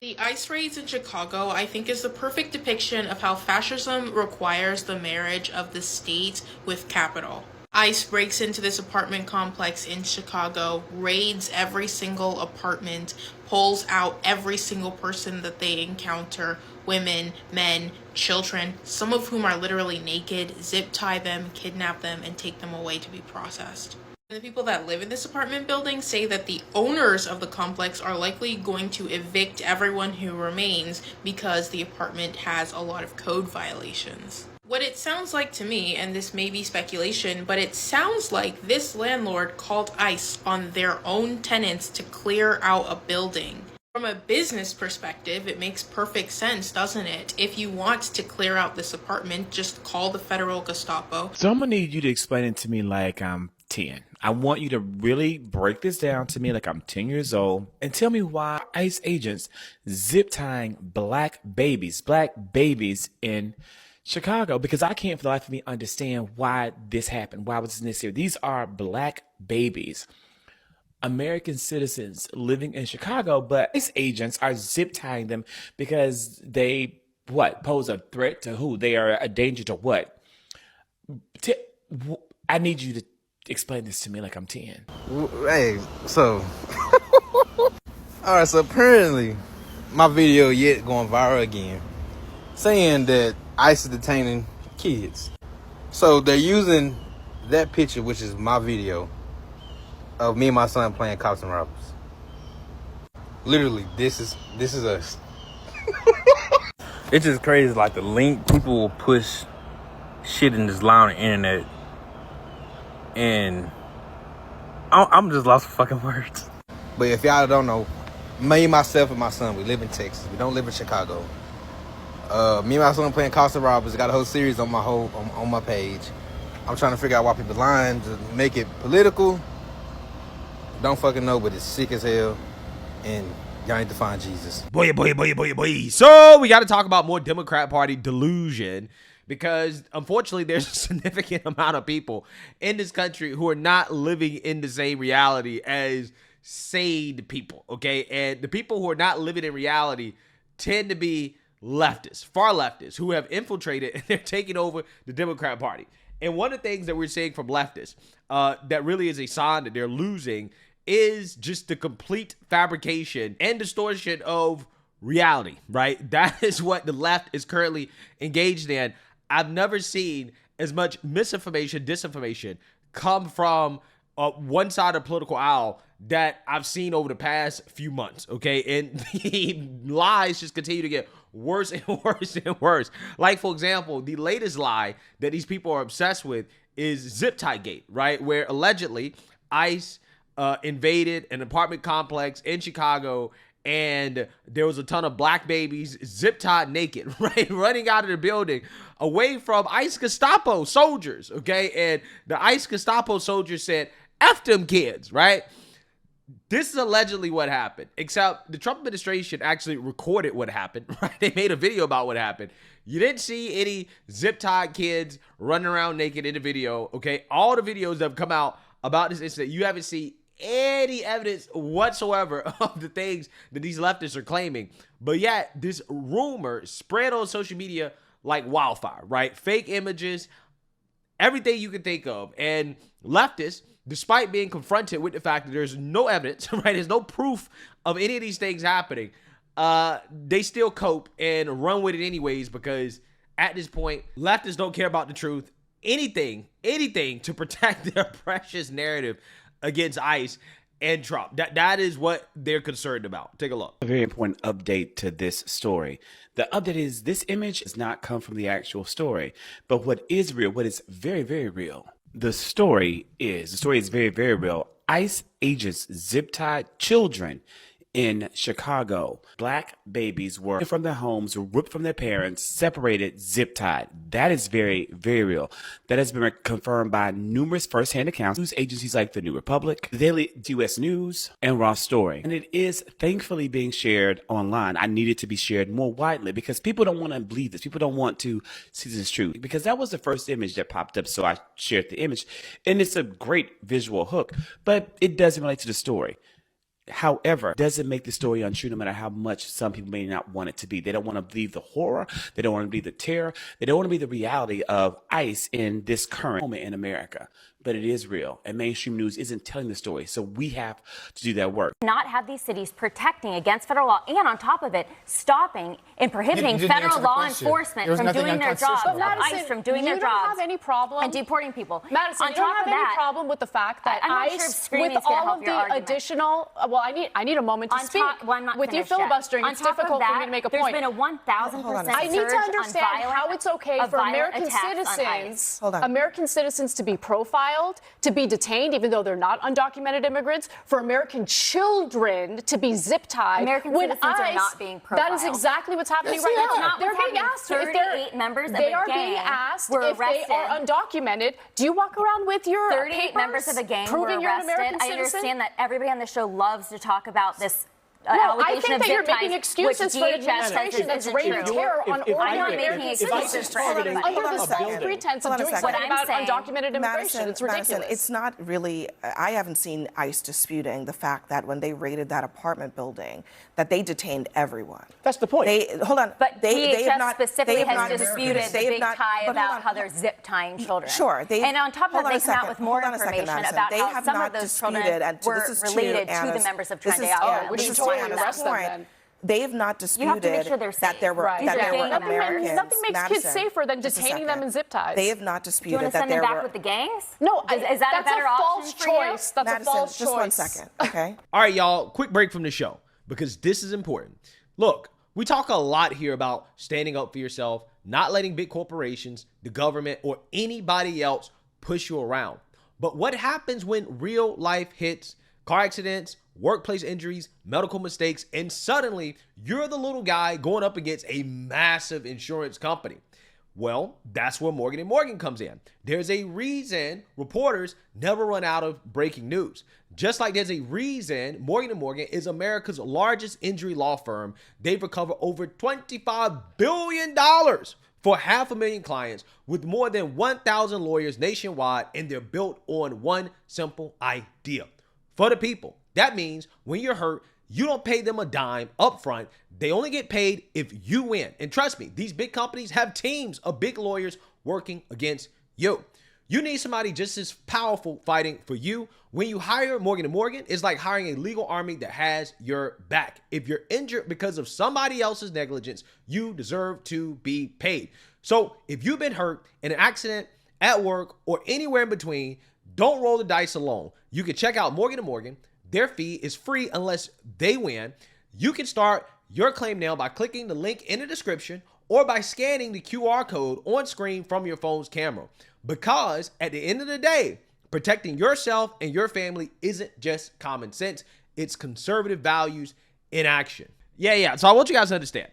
The ICE raids in Chicago, I think, is the perfect depiction of how fascism requires the marriage of the state with capital. ICE breaks into this apartment complex in Chicago, raids every single apartment, pulls out every single person that they encounter, women, men, children, some of whom are literally naked, zip tie them, kidnap them, and take them away to be processed. The people that live in this apartment building say that the owners of the complex are likely going to evict everyone who remains because the apartment has a lot of code violations. What it sounds like to me, and this may be speculation, but it sounds like this landlord called ICE on their own tenants to clear out a building. From a business perspective, it makes perfect sense, doesn't it? If you want to clear out this apartment, just call the federal Gestapo. So I'm gonna need you to explain it to me like I'm 10. I want you to really break this down to me like I'm 10 years old and tell me why ICE agents zip tying black babies in Chicago, because I can't for the life of me understand why this happened. Why was this necessary? These are black babies, American citizens living in Chicago, but ICE agents are zip tying them because they pose a threat to who? They are a danger to what? I need you to explain this to me like I'm 10. Hey, so all right, so apparently my video yet going viral again, saying that ICE is detaining kids. So they're using that picture, which is my video of me and my son playing cops and robbers. Literally, this is us. It's just crazy, like the link people will push shit in this line on the internet, and I'm just lost for fucking words. But if y'all don't know, me, myself, and my son, we live in Texas. We don't live in Chicago. Me and my son playing cops and robbers. Got a whole series on my page. I'm trying to figure out why people lying to make it political. Don't fucking know, but it's sick as hell, and y'all need to find Jesus. Boy. So we got to talk about more Democrat Party delusion, because unfortunately there's a significant amount of people in this country who are not living in the same reality as sane people, okay? And the people who are not living in reality tend to be leftists, far leftists, who have infiltrated and they're taking over the Democrat Party. And one of the things that we're seeing from leftists that really is a sign that they're losing is just the complete fabrication and distortion of reality, right? That is what the left is currently engaged in. I've never seen as much misinformation, disinformation come from one side of the political aisle that I've seen over the past few months, okay? And the lies just continue to get worse and worse and worse. Like, for example, the latest lie that these people are obsessed with is Zip Tie Gate, right? Where allegedly ICE invaded an apartment complex in Chicago, and there was a ton of black babies zip tied naked, right, running out of the building away from ICE Gestapo soldiers, okay? And the ICE Gestapo soldiers said, F them kids, right? This is allegedly what happened, except the Trump administration actually recorded what happened, right? They made a video about what happened. You didn't see any zip-tied kids running around naked in the video, okay? All the videos that have come out about this incident, you haven't seen any evidence whatsoever of the things that these leftists are claiming. But yet, this rumor spread on social media like wildfire, right? Fake images, everything you can think of. And leftists, despite being confronted with the fact that there's no evidence, right? There's no proof of any of these things happening. They still cope and run with it anyways, because at this point, leftists don't care about the truth. Anything to protect their precious narrative against ICE and Trump. That is what they're concerned about. Take a look. A very important update to this story. The update is this image does not come from the actual story, but what is real, what is very, very real. The story is very, very real. ICE agents zip-tied children in Chicago. Black babies were from their homes, ripped from their parents, separated, zip-tied. That is very, very real. That has been confirmed by numerous first-hand accounts, news agencies like The New Republic, the Daily US News, and Raw Story. And it is thankfully being shared online. I need it to be shared more widely because people don't want to believe this. People don't want to see this true, because that was the first image that popped up, so I shared the image. And it's a great visual hook, but it doesn't relate to the story. However, doesn't make the story untrue no matter how much some people may not want it to be. They don't want to believe the horror. They don't want to believe the terror. They don't want to be the reality of ICE in this current moment in America. But it is real, and mainstream news isn't telling the story, so we have to do that work. Not have these cities protecting against federal law, and on top of it, stopping and prohibiting federal law enforcement from doing their jobs, ICE from doing their jobs. You don't have any problem and deporting people. Madison, on you don't top have of any that, problem with the fact that ICE, with all of the additional, well, I need a moment to speak. With you filibustering, it's difficult for me to make a point. There's been a 1,000% I need to understand how it's okay for American citizens to be profiled, to be detained, even though they're not undocumented immigrants, for American children to be zip-tied. American citizens are not being profiled. That is exactly what's happening right now. They're being asked 38 members of a gang. They are being asked if they are undocumented. Do you walk around with your 38 members of a gang were arrested. I understand that everybody on the show loves to talk about this. I think that you're making excuses for an administration that's raining terror on ordinary American citizens under the false pretense of doing something about undocumented immigration. It's ridiculous. Madison, it's not really, I haven't seen ICE disputing the fact that when they raided that apartment building, that they detained everyone. That's the point. Hold on. But they have DHS specifically has disputed the big tie about how they're zip tying children. Sure. And on top of that, they come out with more information about how some of those children were related to the members of Trente Algo. Which is totally arrest them then. They have not disputed that there were Americans. Nothing makes kids safer than detaining them in zip ties. They have not disputed that there were. Do you want to send them back with the gangs? No, is that a better option for you? That's a false choice. Just 1 second, okay? All right, y'all, quick break from the show because this is important. Look, we talk a lot here about standing up for yourself, not letting big corporations, the government, or anybody else push you around. But what happens when real life hits, car accidents, workplace injuries, medical mistakes, and suddenly you're the little guy going up against a massive insurance company? Well, that's where Morgan & Morgan comes in. There's a reason reporters never run out of breaking news. Just like there's a reason Morgan & Morgan is America's largest injury law firm. They've recovered over $25 billion for 500,000 clients with more than 1,000 lawyers nationwide, and they're built on one simple idea. For the people. That means when you're hurt, you don't pay them a dime up front. They only get paid if you win. And trust me, these big companies have teams of big lawyers working against you. You need somebody just as powerful fighting for you. When you hire Morgan & Morgan, it's like hiring a legal army that has your back. If you're injured because of somebody else's negligence, you deserve to be paid. So if you've been hurt in an accident, at work, or anywhere in between, don't roll the dice alone. You can check out Morgan & Morgan. Their fee is free unless they win. You can start your claim now by clicking the link in the description or by scanning the QR code on screen from your phone's camera. Because at the end of the day, protecting yourself and your family isn't just common sense. It's conservative values in action. Yeah. So I want you guys to understand.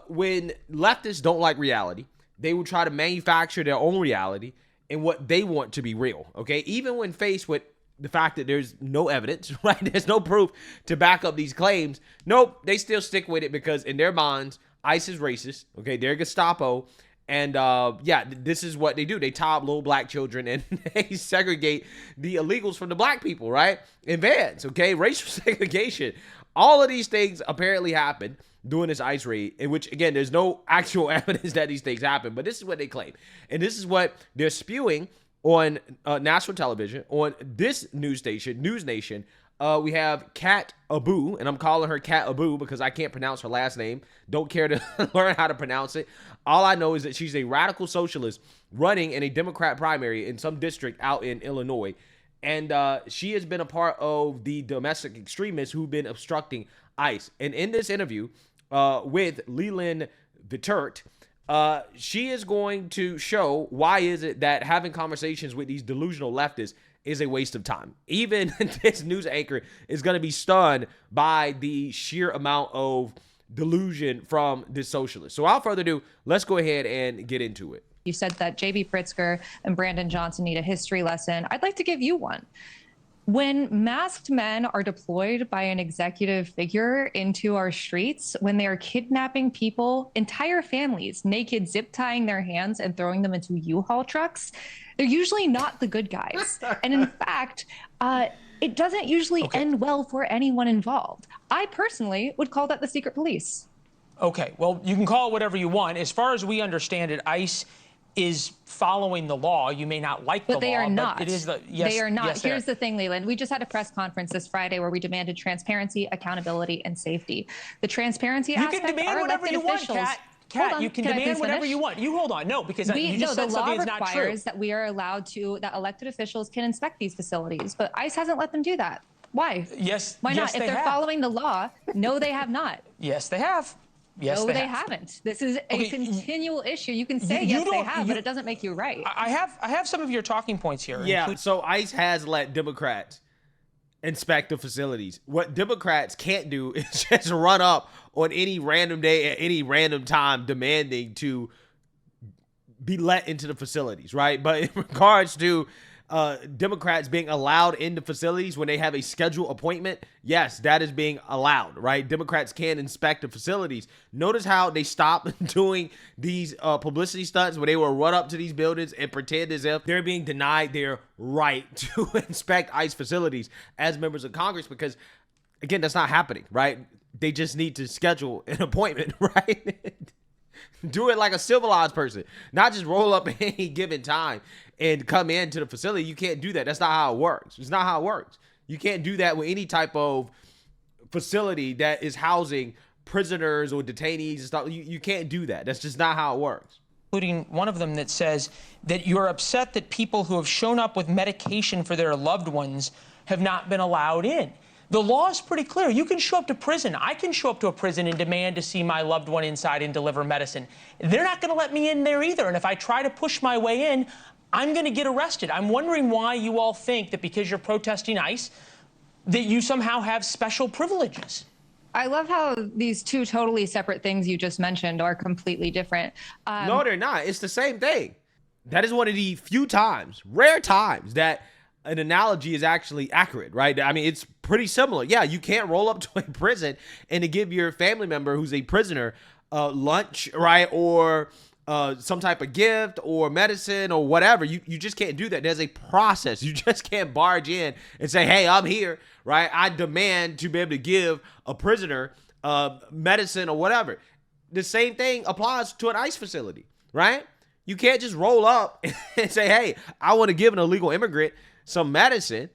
When leftists don't like reality, they will try to manufacture their own reality and what they want to be real, okay? Even when faced with the fact that there's no evidence, right? There's no proof to back up these claims. Nope, they still stick with it because in their minds, ICE is racist, okay? They're Gestapo. And this is what they do. They tie up little black children and they segregate the illegals from the black people, right? In vans, okay? Racial segregation. All of these things apparently happened during this ICE raid, in which, again, there's no actual evidence that these things happen, but this is what they claim. And this is what they're spewing on national television, on this news station, News Nation. We have Kat Abu, and I'm calling her Kat Abu because I can't pronounce her last name. Don't care to learn how to pronounce it. All I know is that she's a radical socialist running in a Democrat primary in some district out in Illinois. And she has been a part of the domestic extremists who've been obstructing ICE. And in this interview with Leland Vittert, she is going to show why is it that having conversations with these delusional leftists is a waste of time. Even this news anchor is going to be stunned by the sheer amount of delusion from this socialist. So without further ado, let's go ahead and get into it. You said that J.B. Pritzker and Brandon Johnson need a history lesson. I'd like to give you one. When masked men are deployed by an executive figure into our streets, when they are kidnapping people, entire families, naked, zip tying their hands and throwing them into U-Haul trucks, they're usually not the good guys. And in fact, it doesn't usually end well for anyone involved. I personally would call that the secret police. Okay, well, you can call it whatever you want. As far as we understand it, ICE is following the law. You may not like the law, but they are not. But it is the yes. They are not. Yes, Here's the thing, Leland. We just had a press conference this Friday where we demanded transparency, accountability, and safety. The transparency aspect. You can demand whatever you want, Kat. You can demand whatever you want. You hold on. No, because you just said something that's not true. The law requires that we are allowed to, that elected officials can inspect these facilities, but ICE hasn't let them do that. Why? Yes. Why not? If they're following the law, no, they have not. Yes, they have. Yes, no, they haven't. This is a continual issue. You can say yes, they have, but it doesn't make you right. I have some of your talking points here. Yeah. So ICE has let Democrats inspect the facilities. What Democrats can't do is just run up on any random day at any random time demanding to be let into the facilities, right? But in regards to Democrats being allowed into facilities when they have a scheduled appointment, yes, that is being allowed, right? Democrats can inspect the facilities. Notice how they stopped doing these publicity stunts where they will run up to these buildings and pretend as if they're being denied their right to inspect ICE facilities as members of Congress, because, again, that's not happening, right? They just need to schedule an appointment, right? Do it like a civilized person, not just roll up at any given time and come into the facility. You can't do that. That's not how it works. It's not how it works. You can't do that with any type of facility that is housing prisoners or detainees and stuff. You can't do that. That's just not how it works. Including one of them that says that you're upset that people who have shown up with medication for their loved ones have not been allowed in. The law is pretty clear. You can show up to prison. I can show up to a prison and demand to see my loved one inside and deliver medicine. They're not going to let me in there either. And if I try to push my way in, I'm going to get arrested. I'm wondering why you all think that because you're protesting ICE, that you somehow have special privileges. I love how these two totally separate things you just mentioned are completely different. No, they're not. It's the same thing. That is one of the few times, rare times, that an analogy is actually accurate, right? I mean, it's pretty similar. Yeah, you can't roll up to a prison and to give your family member who's a prisoner lunch, right? Or some type of gift or medicine or whatever. You just can't do that. There's a process. You just can't barge in and say, hey, I'm here, right? I demand to be able to give a prisoner medicine or whatever. The same thing applies to an ICE facility, right? You can't just roll up and say, hey, I want to give an illegal immigrant some medicine.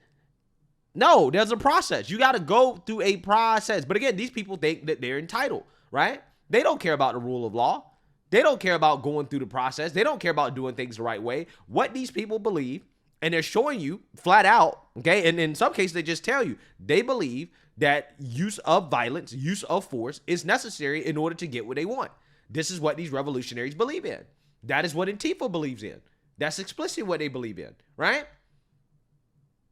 No, there's a process. You got to go through a process. But again, these people think that they're entitled, right? They don't care about the rule of law. They don't care about going through the process. They don't care about doing things the right way. What these people believe, and they're showing you flat out, okay? And in some cases, they just tell you they believe that use of violence, use of force is necessary in order to get what they want. This is what these revolutionaries believe in. That is what Antifa believes in. That's explicitly what they believe in, right?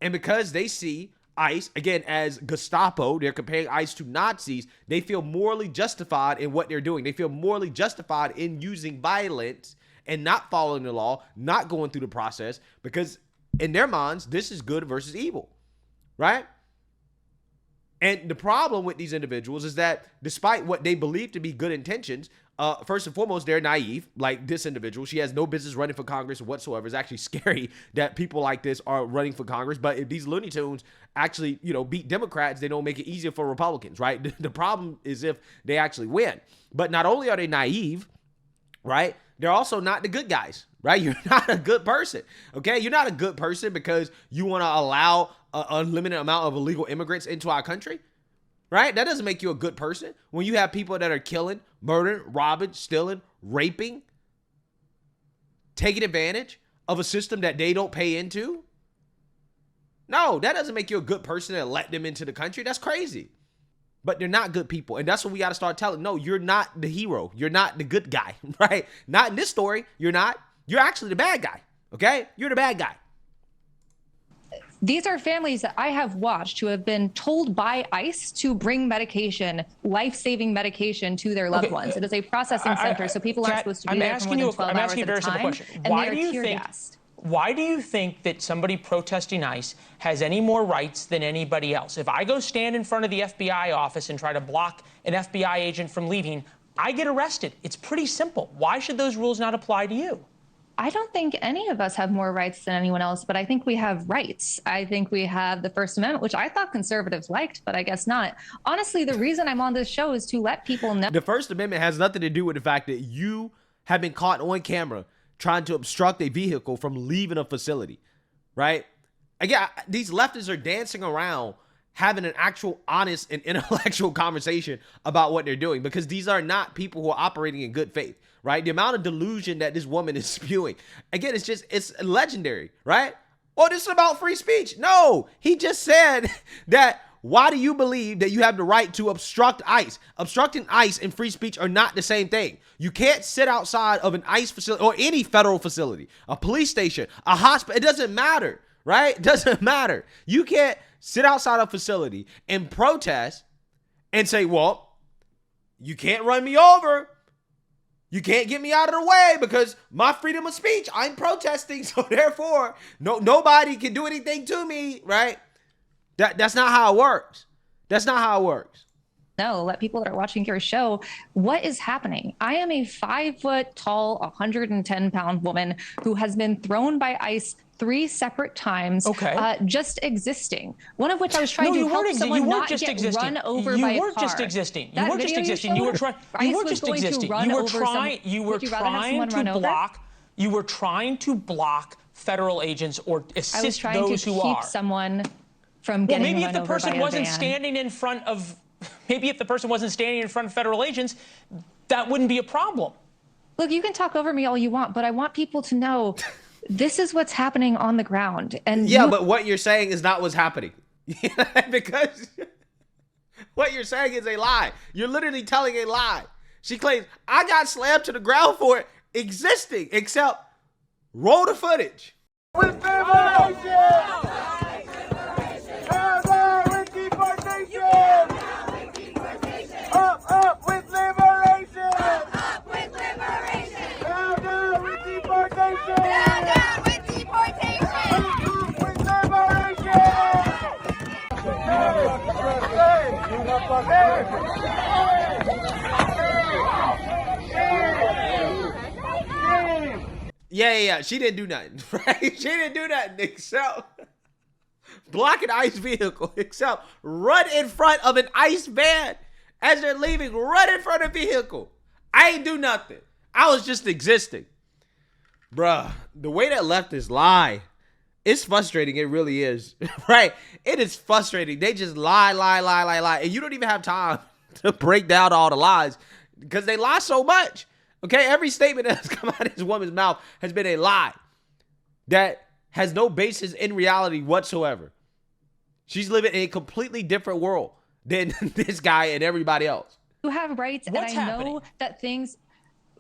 And because they see ICE, again, as Gestapo, they're comparing ICE to Nazis, they feel morally justified in what they're doing. They feel morally justified in using violence and not following the law, not going through the process, because in their minds, this is good versus evil, right? And the problem with these individuals is that despite what they believe to be good intentions, first and foremost, they're naive. Like this individual, she has no business running for Congress whatsoever. It's actually scary that people like this are running for Congress. But if these Looney Tunes actually, beat Democrats, they don't make it easier for Republicans, right? The problem is if they actually win. But not only are they naive, right? They're also not the good guys, right? You're not a good person, okay? You're not a good person because you want to allow an unlimited amount of illegal immigrants into our country. Right? That doesn't make you a good person. When you have people that are killing, murdering, robbing, stealing, raping, taking advantage of a system that they don't pay into. No, that doesn't make you a good person and let them into the country. That's crazy. But they're not good people. And that's what we got to start telling. No, you're not the hero. You're not the good guy, right? Not in this story. You're not. You're actually the bad guy. Okay? You're the bad guy. These are families that I have watched who have been told by ICE to bring medication, life-saving medication to their loved ones. It is a processing center, so people aren't supposed to be there for more than 12 hours at a time, and they are tear-gassed. Why do you think that somebody protesting ICE has any more rights than anybody else? If I go stand in front of the FBI office and try to block an FBI agent from leaving, I get arrested. It's pretty simple. Why should those rules not apply to you? I don't think any of us have more rights than anyone else, but I think we have rights. I think we have the First Amendment, which I thought conservatives liked, but I guess not. Honestly, the reason I'm on this show is to let people know. The First Amendment has nothing to do with the fact that you have been caught on camera trying to obstruct a vehicle from leaving a facility, right? Again, these leftists are dancing around having an actual honest and intellectual conversation about what they're doing, because these are not people who are operating in good faith, right? The amount of delusion that this woman is spewing, again, it's legendary, right? Oh, this is about free speech. No, he just said that. Why do you believe that you have the right to obstruct ICE? Obstructing ICE and free speech are not the same thing. You can't sit outside of an ICE facility or any federal facility, a police station, a hospital. It doesn't matter, right? It doesn't matter. You can't sit outside a facility and protest and say, well, you can't run me over. You can't get me out of the way because my freedom of speech, I'm protesting. So therefore, nobody can do anything to me, right? That's not how it works. That's not how it works. No, let people that are watching your show, what is happening? I am a 5 foot tall, 110-pound woman who has been thrown by ICE 3 separate times, just existing. One of which I was trying to help someone not get run over by a car. You weren't just existing. You weren't just existing. You were trying. You weren't just existing. You were trying. You were trying to block. You were trying to block federal agents or assist those who are. I was trying to keep someone from getting maybe run if the person over by wasn't a van. standing in front of, maybe if the person wasn't standing in front of federal agents, that wouldn't be a problem. Look, you can talk over me all you want, but I want people to know this is what's happening on the ground. And yeah, but what you're saying is not what's happening. Because what you're saying is a lie. You're literally telling a lie. She claims, I got slammed to the ground for it existing, except roll the footage. With liberation! Up with liberation! Up with liberation! Down, down with deportation! Down, down with deportation! Up with liberation! Yeah. She didn't do nothing, right? She didn't do nothing except block an ICE vehicle, except run in front of an ICE van. As they're leaving, run in front of the vehicle. I ain't do nothing. I was just existing. Bruh, the way that leftists lie, it's frustrating. It really is. Right? It is frustrating. They just lie. And you don't even have time to break down all the lies because they lie so much. Okay? Every statement that has come out of this woman's mouth has been a lie that has no basis in reality whatsoever. She's living in a completely different world than this guy and everybody else. You have rights, What's and I happening? know that things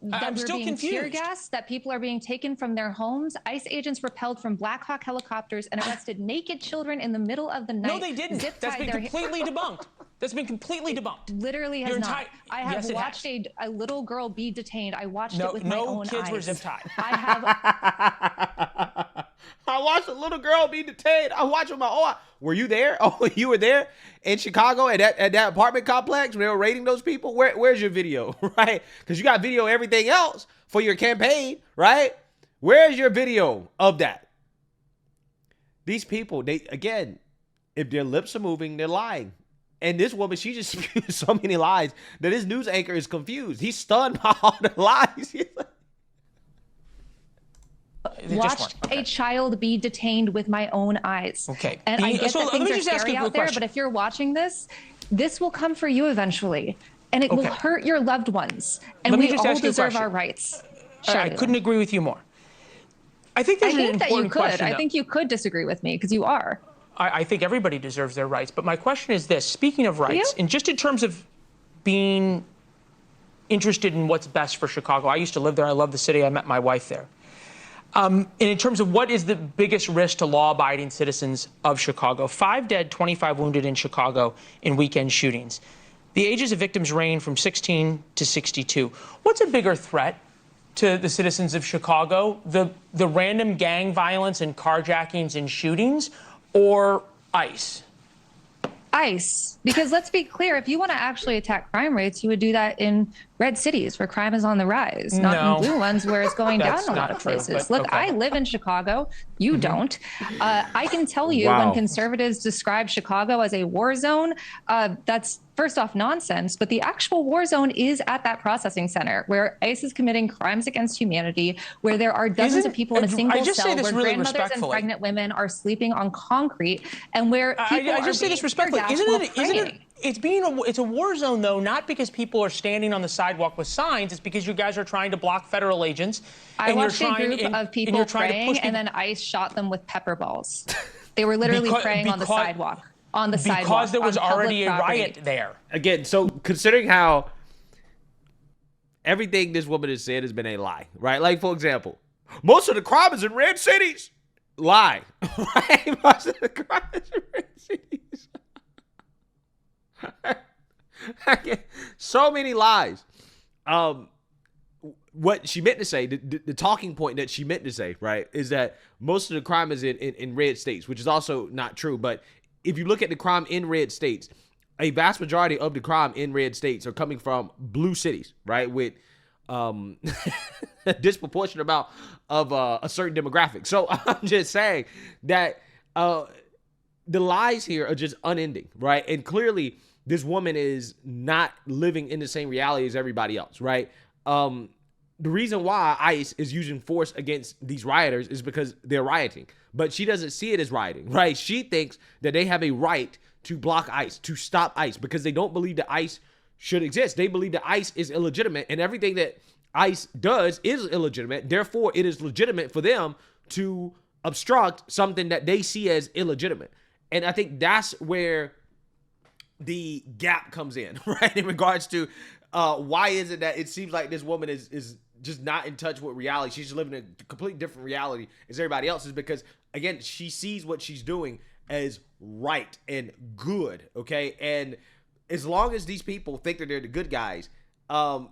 that I'm we're still being confused. tear gassed, that people are being taken from their homes. ICE agents repelled from Black Hawk helicopters and arrested naked children in the middle of the night. No, they didn't. That's been completely debunked. That's been completely debunked. Literally has not. I have watched a little girl be detained. I watched it with my own eyes. No kids were zip tied. I watched a little girl be detained. I watched with my own eyes. Were you there? Oh, you were there in Chicago at that apartment complex when they were raiding those people? Where's your video, right? Because you got video of everything else for your campaign, right? Where's your video of that? These people, again, if their lips are moving, they're lying. And this woman, she just spewed so many lies that his news anchor is confused. He's stunned by all the lies. He's like, watched a child be detained with my own eyes. Okay. And I get that things are scary out there, question. but if you're watching this will come for you eventually. And it will hurt your loved ones. And we all deserve our rights. I couldn't agree with you more. I think there's an important question. I think you could disagree with me because you are. I think everybody deserves their rights. But my question is this. Speaking of rights, and just in terms of being interested in what's best for Chicago, I used to live there. I love the city. I met my wife there. And in terms of what is the biggest risk to law-abiding citizens of Chicago, 5 dead, 25 wounded in Chicago in weekend shootings. The ages of victims range from 16 to 62. What's a bigger threat to the citizens of Chicago, the random gang violence and carjackings and shootings, or ICE? ICE, because let's be clear, if you want to actually attack crime rates, you would do that in red cities where crime is on the rise, not in blue ones where it's going down in a lot of places. Look, I live in Chicago. You don't. I can tell you when conservatives describe Chicago as a war zone, that's first off nonsense, but the actual war zone is at that processing center where ICE is committing crimes against humanity, where there are dozens of people in a single cell, where grandmothers and pregnant women are sleeping on concrete, and where people I just say this respectfully. It's a war zone, though, not because people are standing on the sidewalk with signs. It's because you guys are trying to block federal agents. I watched a group of people praying, and then ICE shot them with pepper balls. They were literally praying on the sidewalk. Because there was already a riot there. Again, so considering how everything this woman has said has been a lie, right? Like, for example, most of the crime is in red cities. Lie. Right? Most of the crime is in red cities. So many lies. What she meant to say, the talking point that she meant to say, right, is that most of the crime is in red states, which is also not true. But if you look at the crime in red states, a vast majority of the crime in red states are coming from blue cities, right, with a disproportionate amount of a certain demographic. So I'm just saying that the lies here are just unending, right? And clearly this woman is not living in the same reality as everybody else, right? The reason why ICE is using force against these rioters is because they're rioting, but she doesn't see it as rioting, right? She thinks that they have a right to block ICE, to stop ICE, because they don't believe that ICE should exist. They believe that ICE is illegitimate, and everything that ICE does is illegitimate. Therefore, it is legitimate for them to obstruct something that they see as illegitimate. And I think that's where the gap comes in, right? In regards to why is it that it seems like this woman is just not in touch with reality. She's living in a completely different reality as everybody else, is because, again, she sees what she's doing as right and good, okay? And as long as these people think that they're the good guys, I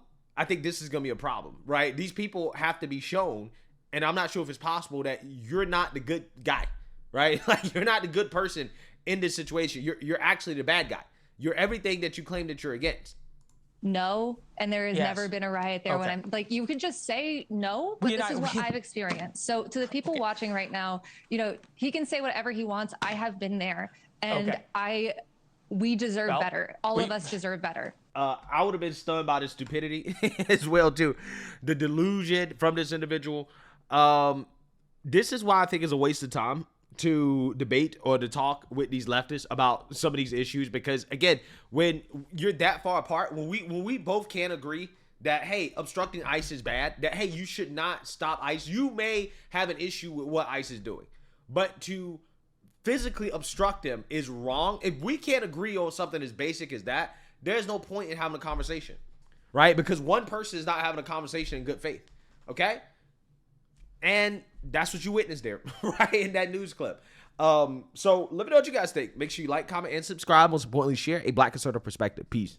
think this is going to be a problem, right? These people have to be shown, and I'm not sure if it's possible, that you're not the good guy, right? Like, you're not the good person in this situation. You're actually the bad guy. You're everything that you claim that you're against. No, and there has never been a riot there. When I'm like, you can just say no, but this is what I've experienced. So to the people watching right now, you know, he can say whatever he wants. I have been there, and we deserve better. All of us deserve better. I would have been stunned by the stupidity as well, too. The delusion from this individual. This is why I think it's a waste of time to debate or to talk with these leftists about some of these issues, because, again, when you're that far apart, when we both can agree that, hey, obstructing ICE is bad, that, hey, you should not stop ICE. You may have an issue with what ICE is doing, but to physically obstruct them is wrong. If we can't agree on something as basic as that, there's no point in having a conversation, right? Because one person is not having a conversation in good faith, okay? And that's what you witnessed there, right, in that news clip. So let me know what you guys think. Make sure you like, comment, and subscribe. Most importantly, share a Black conservative perspective. Peace.